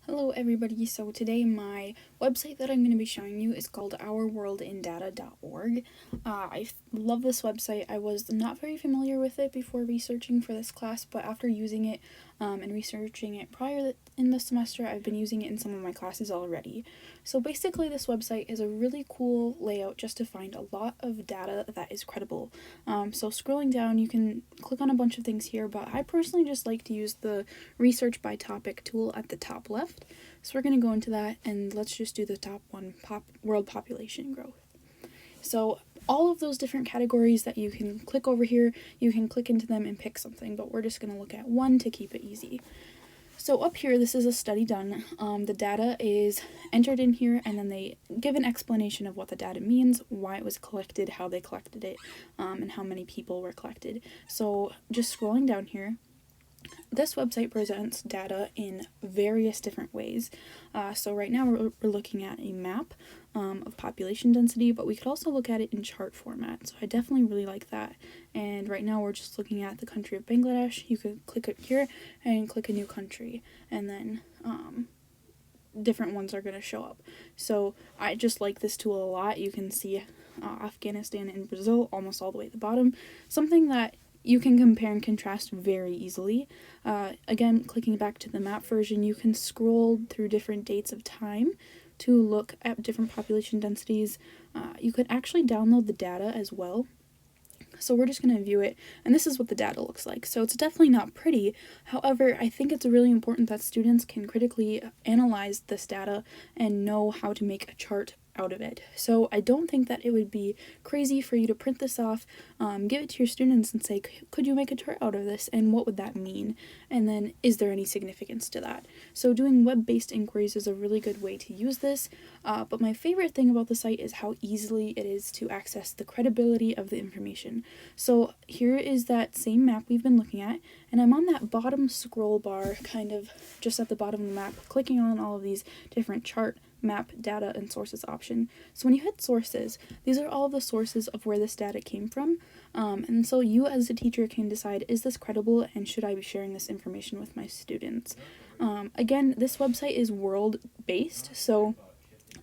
Hello everybody, so today my website that I'm going to be showing you is called OurWorldInData.org. I love this website. I was not very familiar with it before researching for this class, but after using it and researching it prior in the semester, I've been using it in some of my classes already. So basically this website is a really cool layout just to find a lot of data that is credible. So scrolling down, you can click on a bunch of things here, but I personally just like to use the research by topic tool at the top left. So we're going to go into that, and let's just do the top one, world population growth. So all of those different categories that you can click over here, you can click into them and pick something, but we're just going to look at one to keep it easy. So up here, this is a study done. The data is entered in here, and then they give an explanation of what the data means, why it was collected, how they collected it, and how many people were collected. So just scrolling down here, this website presents data in various different ways. So right now we're looking at a map of population density, but we could also look at it in chart format. So I definitely really like that. And right now we're just looking at the country of Bangladesh. You could click it here and click a new country, and then different ones are going to show up. So I just like this tool a lot. You can see Afghanistan and Brazil almost all the way at the bottom. Something that you can compare and contrast very easily. Again, clicking back to the map version, you can scroll through different dates of time to look at different population densities. You could actually download the data as well. So we're just going to view it, and this is what the data looks like. So it's definitely not pretty. However, I think it's really important that students can critically analyze this data and know how to make a chart out of it. So I don't think that it would be crazy for you to print this off, give it to your students and say, could you make a chart out of this, and what would that mean? And then, is there any significance to that? So doing web-based inquiries is a really good way to use this, but my favorite thing about the site is how easily it is to access the credibility of the information. So here is that same map we've been looking at, and I'm on that bottom scroll bar, kind of just at the bottom of the map, clicking on all of these different chart, map, data, and sources option. So when you hit sources, these are all the sources of where this data came from, and so you as a teacher can decide, is this credible and should I be sharing this information with my students? Again, this website is world-based, so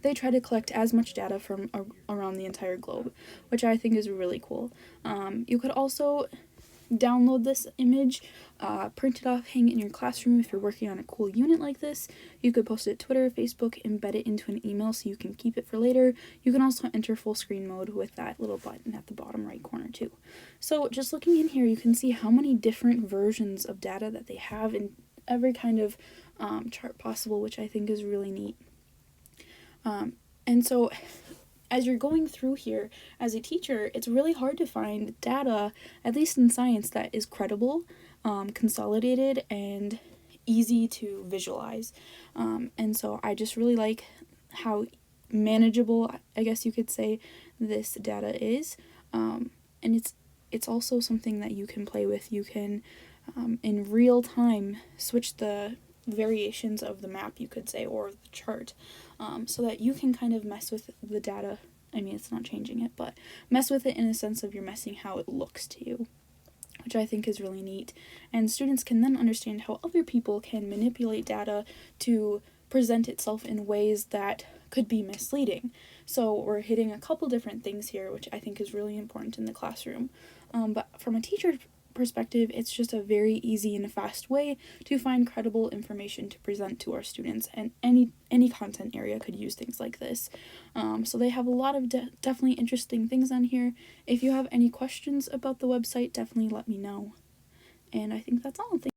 they try to collect as much data from around the entire globe, which I think is really cool. You could also download this image, print it off, hang it in your classroom if you're working on a cool unit like this. You could post it to Twitter, Facebook, embed it into an email so you can keep it for later. You can also enter full screen mode with that little button at the bottom right corner too. So just looking in here, you can see how many different versions of data that they have in every kind of chart possible, which I think is really neat. And so as you're going through here as a teacher, it's really hard to find data, at least in science, that is credible, consolidated, and easy to visualize. And so I just really like how manageable, I guess you could say, this data is. And it's also something that you can play with. You can, in real time, switch the variations of the map, you could say, or the chart, so that you can kind of mess with the data. I mean, it's not changing it, but mess with it in a sense of you're messing how it looks to you, which I think is really neat. And students can then understand how other people can manipulate data to present itself in ways that could be misleading. So we're hitting a couple different things here, which I think is really important in the classroom. But from a teacher's perspective, it's just a very easy and fast way to find credible information to present to our students, and any content area could use things like this. So they have a lot of definitely interesting things on here. If you have any questions about the website, definitely let me know. And I think that's all.